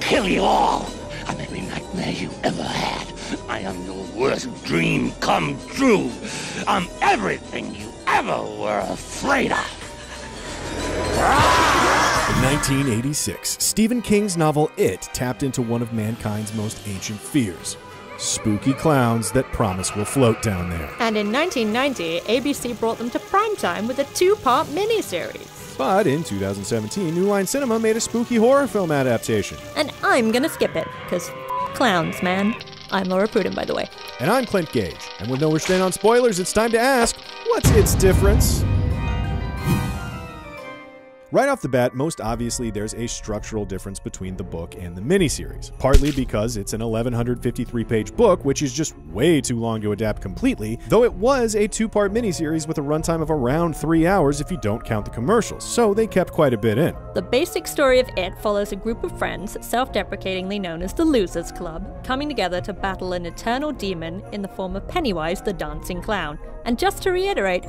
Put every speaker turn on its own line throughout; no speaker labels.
kill you all. I'm every nightmare you ever had. I am your worst dream come true. I'm everything you ever were afraid of.
In 1986, Stephen King's novel It tapped into one of mankind's most ancient fears: spooky clowns that promise will float down there.
And in 1990, ABC brought them to primetime with a 2-part miniseries.
But in 2017, New Line Cinema made a spooky horror film adaptation.
And I'm gonna skip it, because clowns, man. I'm Laura Pruden, by the way.
And I'm Clint Gage. And with no restraint on spoilers, it's time to ask, what's its difference? Right off the bat, most obviously, there's a structural difference between the book and the miniseries. Partly because it's an 1,153-page book, which is just way too long to adapt completely, though it was a 2-part miniseries with a runtime of around 3 hours if you don't count the commercials, so they kept quite a bit in.
The basic story of It follows a group of friends, self-deprecatingly known as the Losers Club, coming together to battle an eternal demon in the form of Pennywise the Dancing Clown. And just to reiterate,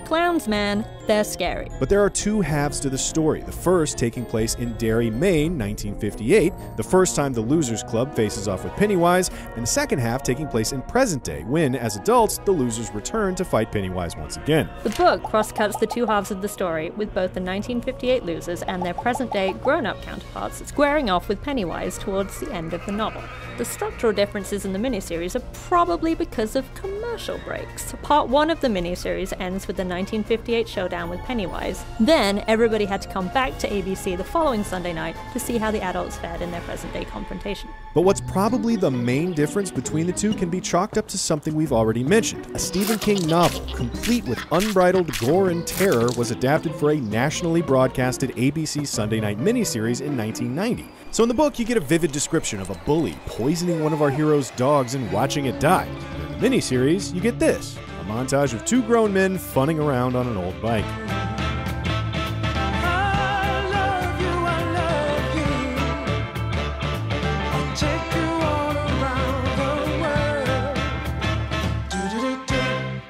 clowns, man, they're scary.
But there are two halves to the story. The first taking place in Derry, Maine, 1958, the first time the Losers Club faces off with Pennywise, and the second half taking place in present day, when, as adults, the losers return to fight Pennywise once again.
The book cross-cuts the two halves of the story, with both the 1958 losers and their present-day grown-up counterparts squaring off with Pennywise towards the end of the novel. The structural differences in the miniseries are probably because of commercial breaks. Part 1 of the miniseries ends with the 1958 showdown with Pennywise. Then, everybody had to come back to ABC the following Sunday night to see how the adults fared in their present-day confrontation.
But what's probably the main difference between the two can be chalked up to something we've already mentioned. A Stephen King novel, complete with unbridled gore and terror, was adapted for a nationally broadcasted ABC Sunday night miniseries in 1990. So in the book, you get a vivid description of a bully poisoning one of our hero's dogs and watching it die. In the miniseries, you get this: a montage of 2 grown men funning around on an old bike.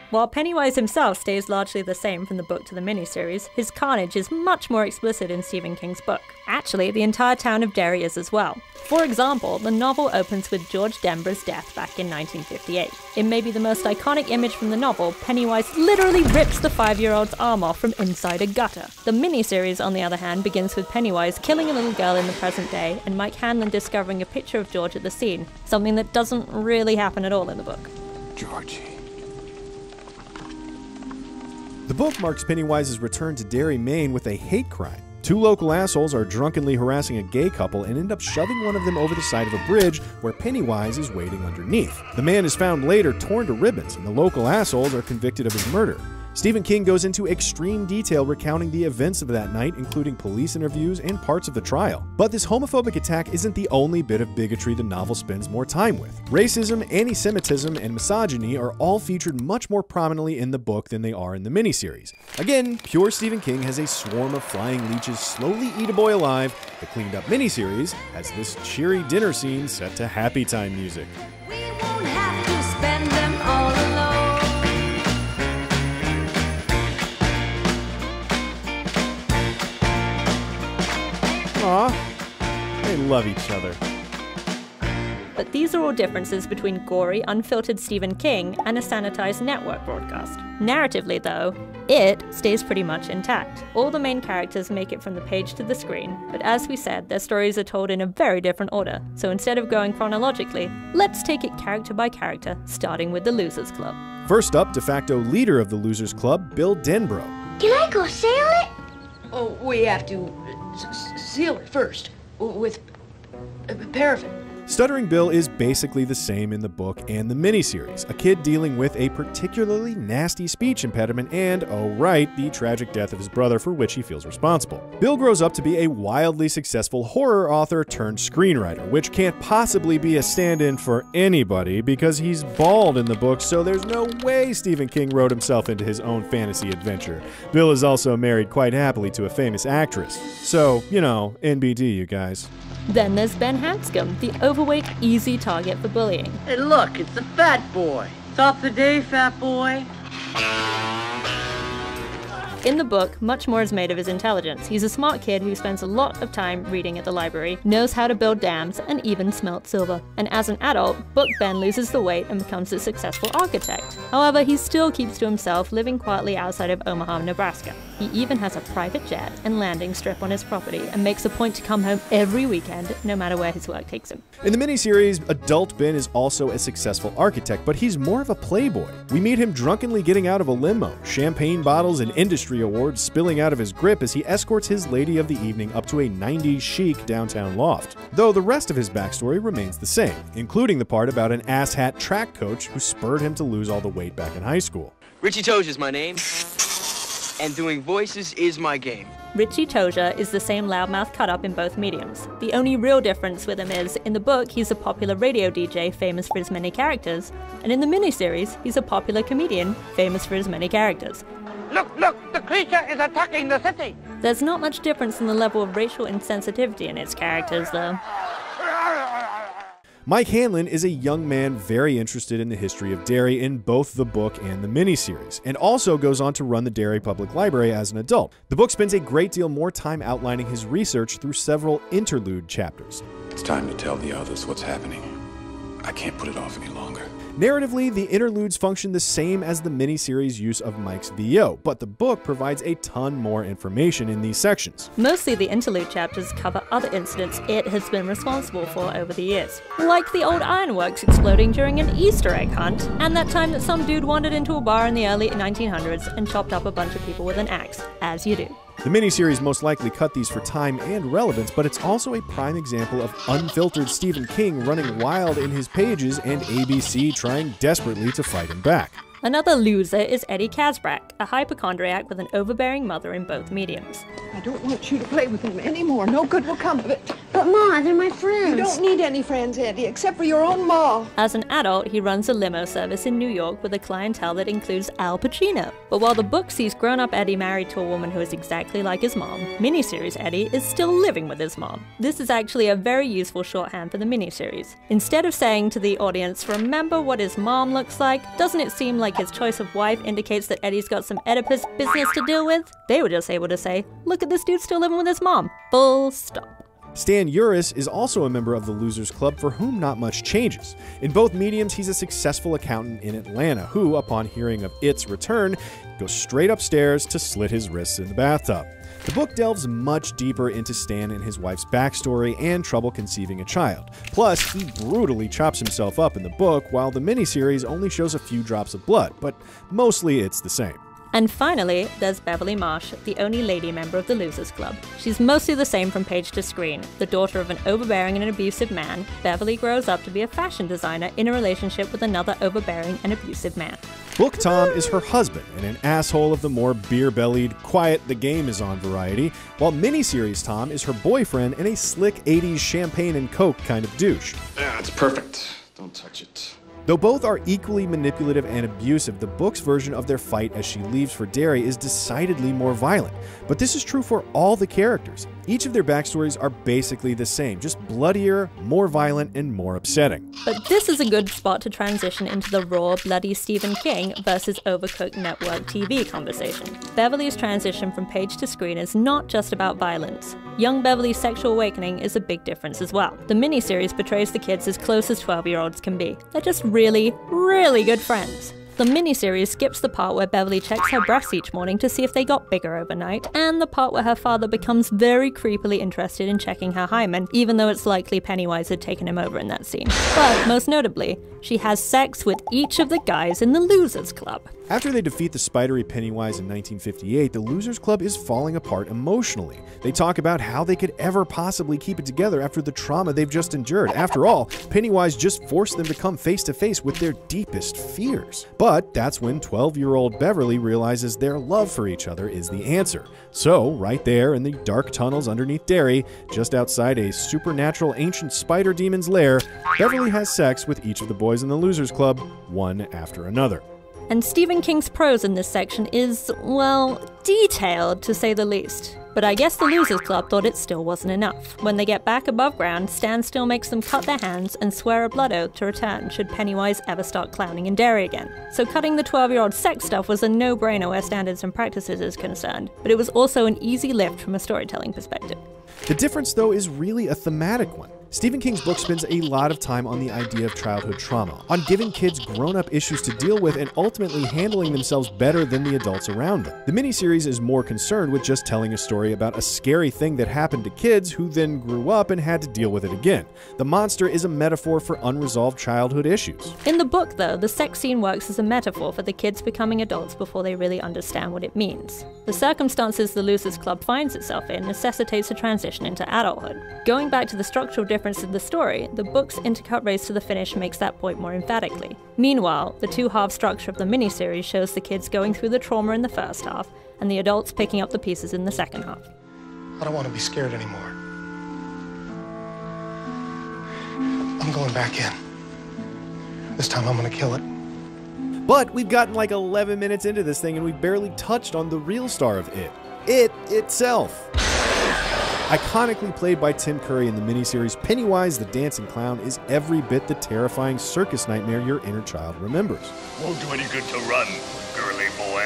While Pennywise himself stays largely the same from the book to the miniseries, his carnage is much more explicit in Stephen King's book. Actually, the entire town of Derry is as well. For example, the novel opens with George Denborough's death back in 1958. In maybe the most iconic image from the novel, Pennywise literally rips the 5-year-old's arm off from inside a gutter. The miniseries, on the other hand, begins with Pennywise killing a little girl in the present day and Mike Hanlon discovering a picture of George at the scene, something that doesn't really happen at all in the book.
Georgie.
The book marks Pennywise's return to Derry, Maine with a hate crime. 2 local assholes are drunkenly harassing a gay couple and end up shoving one of them over the side of a bridge where Pennywise is waiting underneath. The man is found later torn to ribbons, and the local assholes are convicted of his murder. Stephen King goes into extreme detail recounting the events of that night, including police interviews and parts of the trial. But this homophobic attack isn't the only bit of bigotry the novel spends more time with. Racism, anti-Semitism, and misogyny are all featured much more prominently in the book than they are in the miniseries. Again, pure Stephen King has a swarm of flying leeches slowly eat a boy alive. The cleaned up miniseries has this cheery dinner scene set to happy time music.
We won't have to spend them all alone.
Aw, they love each other.
But these are all differences between gory, unfiltered Stephen King and a sanitized network broadcast. Narratively, though, It stays pretty much intact. All the main characters make it from the page to the screen, but as we said, their stories are told in a very different order. So instead of going chronologically, let's take it character by character, starting with the Losers Club.
First up, de facto leader of the Losers Club, Bill Denborough.
Can I go sail it?
Oh, we have to seal it first with paraffin.
Stuttering Bill is basically the same in the book and the miniseries, a kid dealing with a particularly nasty speech impediment and, oh right, the tragic death of his brother for which he feels responsible. Bill grows up to be a wildly successful horror author turned screenwriter, which can't possibly be a stand-in for anybody because he's bald in the book, so there's no way Stephen King wrote himself into his own fantasy adventure. Bill is also married quite happily to a famous actress. So, you know, NBD, you guys.
Then there's Ben Hanscom, the overweight, easy target for bullying.
Hey, look, it's the fat boy. Stop the day, fat boy.
In the book, much more is made of his intelligence. He's a smart kid who spends a lot of time reading at the library, knows how to build dams, and even smelt silver. And as an adult, Book Ben loses the weight and becomes a successful architect. However, he still keeps to himself, living quietly outside of Omaha, Nebraska. He even has a private jet and landing strip on his property and makes a point to come home every weekend, no matter where his work takes him.
In the miniseries, adult Ben is also a successful architect, but he's more of a playboy. We meet him drunkenly getting out of a limo, champagne bottles and industry awards spilling out of his grip as he escorts his lady of the evening up to a 90s chic downtown loft. Though the rest of his backstory remains the same, including the part about an asshat track coach who spurred him to lose all the weight back in high school.
Richie Toge is my name, and doing voices is my game.
Richie Toja is the same loudmouth cut-up in both mediums. The only real difference with him is, in the book, he's a popular radio DJ famous for his many characters, and in the miniseries, he's a popular comedian famous for his many characters.
Look, the creature is attacking the city!
There's not much difference in the level of racial insensitivity in its characters, though.
Mike Hanlon is a young man very interested in the history of Derry in both the book and the miniseries, and also goes on to run the Derry Public Library as an adult. The book spends a great deal more time outlining his research through several interlude chapters.
It's time to tell the others what's happening. I can't put it off any longer.
Narratively, the interludes function the same as the miniseries' use of Mike's VO, but the book provides a ton more information in these sections.
Mostly the interlude chapters cover other incidents it has been responsible for over the years, like the old ironworks exploding during an Easter egg hunt, and that time that some dude wandered into a bar in the early 1900s and chopped up a bunch of people with an axe, as you do.
The miniseries most likely cut these for time and relevance, but it's also a prime example of unfiltered Stephen King running wild in his pages and ABC trying desperately to fight him back.
Another loser is Eddie Kazbrak, a hypochondriac with an overbearing mother in both mediums.
I don't want you to play with them anymore. No good will come of it.
But Ma, they're my friends.
You don't need any friends, Eddie, except for your own Ma.
As an adult, he runs a limo service in New York with a clientele that includes Al Pacino. But while the book sees grown-up Eddie married to a woman who is exactly like his mom, miniseries Eddie is still living with his mom. This is actually a very useful shorthand for the miniseries. Instead of saying to the audience, remember what his mom looks like, doesn't it seem like his choice of wife indicates that Eddie's got some Oedipus business to deal with? They were just able to say, look at this dude still living with his mom. Full stop.
Stan Uris is also a member of the Losers Club for whom not much changes. In both mediums, he's a successful accountant in Atlanta who, upon hearing of It's return, goes straight upstairs to slit his wrists in the bathtub. The book delves much deeper into Stan and his wife's backstory and trouble conceiving a child. Plus, he brutally chops himself up in the book, while the miniseries only shows a few drops of blood, but mostly it's the same.
And finally, there's Beverly Marsh, the only lady member of the Losers Club. She's mostly the same from page to screen. The daughter of an overbearing and abusive man, Beverly grows up to be a fashion designer in a relationship with another overbearing and abusive man.
Book Tom is her husband and an asshole of the more beer-bellied, quiet the game is on variety, while miniseries Tom is her boyfriend and a slick 80s champagne and coke kind of douche.
Yeah, it's perfect. Don't touch it.
Though both are equally manipulative and abusive, the book's version of their fight as she leaves for Derry is decidedly more violent. But this is true for all the characters. Each of their backstories are basically the same, just bloodier, more violent, and more upsetting.
But this is a good spot to transition into the raw, bloody Stephen King versus Overcooked network TV conversation. Beverly's transition from page to screen is not just about violence. Young Beverly's sexual awakening is a big difference as well. The miniseries portrays the kids as close as 12-year-olds can be. They're just really, really good friends. The miniseries skips the part where Beverly checks her breasts each morning to see if they got bigger overnight, and the part where her father becomes very creepily interested in checking her hymen, even though it's likely Pennywise had taken him over in that scene. But most notably, she has sex with each of the guys in the Losers Club.
After they defeat the spidery Pennywise in 1958, the Losers Club is falling apart emotionally. They talk about how they could ever possibly keep it together after the trauma they've just endured. After all, Pennywise just forced them to come face to face with their deepest fears. But that's when 12-year-old Beverly realizes their love for each other is the answer. So, right there in the dark tunnels underneath Derry, just outside a supernatural ancient spider demon's lair, Beverly has sex with each of the boys in the Losers Club, one after another.
And Stephen King's prose in this section is, well, detailed to say the least. But I guess the Losers Club thought it still wasn't enough. When they get back above ground, Stan still makes them cut their hands and swear a blood oath to return should Pennywise ever start clowning in Derry again. So cutting the 12-year-old sex stuff was a no-brainer where standards and practices is concerned, but it was also an easy lift from a storytelling perspective.
The difference, though, is really a thematic one. Stephen King's book spends a lot of time on the idea of childhood trauma, on giving kids grown-up issues to deal with and ultimately handling themselves better than the adults around them. The miniseries is more concerned with just telling a story about a scary thing that happened to kids who then grew up and had to deal with it again. The monster is a metaphor for unresolved childhood issues.
In the book, though, the sex scene works as a metaphor for the kids becoming adults before they really understand what it means. The circumstances the Losers Club finds itself in necessitates a transition into adulthood. Going back to the structural difference of the story, the book's intercut race to the finish makes that point more emphatically. Meanwhile, the two-half structure of the miniseries shows the kids going through the trauma in the first half, and the adults picking up the pieces in the second half.
I don't want to be scared anymore. I'm going back in. This time I'm going to kill it.
But we've gotten like 11 minutes into this thing and we've barely touched on the real star of It itself. Iconically played by Tim Curry in the miniseries, Pennywise the Dancing Clown is every bit the terrifying circus nightmare your inner child remembers.
Won't do any good to run, girly boy.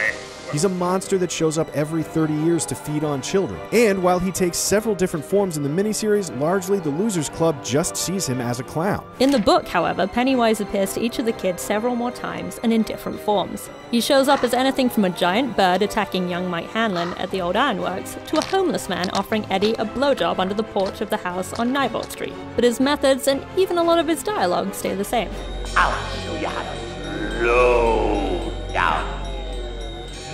He's a monster that shows up every 30 years to feed on children. And while he takes several different forms in the miniseries, largely the Losers Club just sees him as a clown.
In the book, however, Pennywise appears to each of the kids several more times and in different forms. He shows up as anything from a giant bird attacking young Mike Hanlon at the old ironworks to a homeless man offering Eddie a blowjob under the porch of the house on Nivalt Street. But his methods and even a lot of his dialogue stay the same.
I'll show you how to slow down.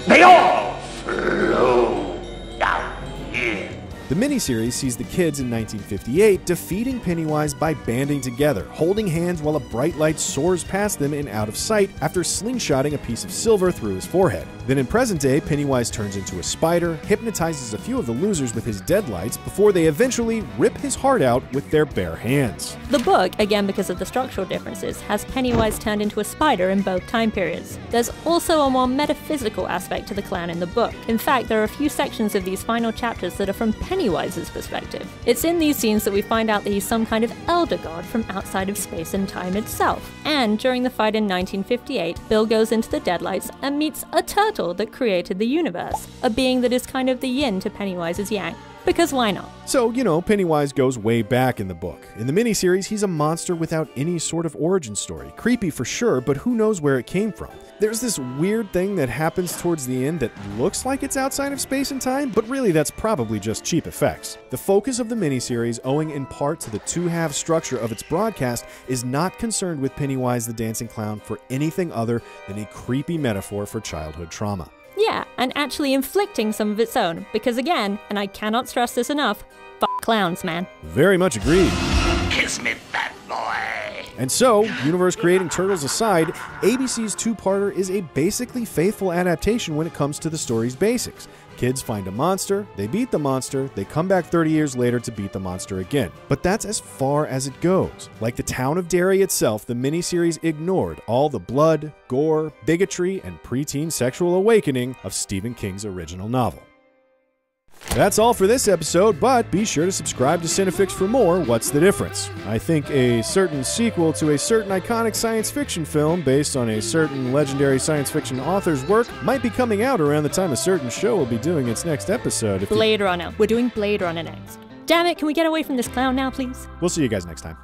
They all slow down here.
The miniseries sees the kids in 1958 defeating Pennywise by banding together, holding hands while a bright light soars past them and out of sight after slingshotting a piece of silver through his forehead. Then in present day, Pennywise turns into a spider, hypnotizes a few of the losers with his deadlights before they eventually rip his heart out with their bare hands.
The book, again because of the structural differences, has Pennywise turned into a spider in both time periods. There's also a more metaphysical aspect to the clown in the book. In fact, there are a few sections of these final chapters that are from Pennywise's perspective. It's in these scenes that we find out that he's some kind of elder god from outside of space and time itself. And during the fight in 1958, Bill goes into the deadlights and meets a turtle that created the universe, a being that is kind of the yin to Pennywise's yang. Because why not?
So, you know, Pennywise goes way back in the book. In the miniseries, he's a monster without any sort of origin story. Creepy for sure, but who knows where it came from. There's this weird thing that happens towards the end that looks like it's outside of space and time, but really that's probably just cheap effects. The focus of the miniseries, owing in part to the two-half structure of its broadcast, is not concerned with Pennywise the Dancing Clown for anything other than a creepy metaphor for childhood trauma.
Yeah, and actually inflicting some of its own, because again, and I cannot stress this enough, f*** clowns, man.
Very much agreed.
Kiss me, fat boy.
And so, universe-creating turtles aside, ABC's two-parter is a basically faithful adaptation when it comes to the story's basics. Kids find a monster, they beat the monster, they come back 30 years later to beat the monster again. But that's as far as it goes. Like the town of Derry itself, the miniseries ignored all the blood, gore, bigotry, and preteen sexual awakening of Stephen King's original novel. That's all for this episode, but be sure to subscribe to CineFix for more What's the Difference? I think a certain sequel to a certain iconic science fiction film based on a certain legendary science fiction author's work might be coming out around the time a certain show will be doing its next episode.
Blade Runner. We're doing Blade Runner next. Damn it, can we get away from this clown now, please?
We'll see you guys next time.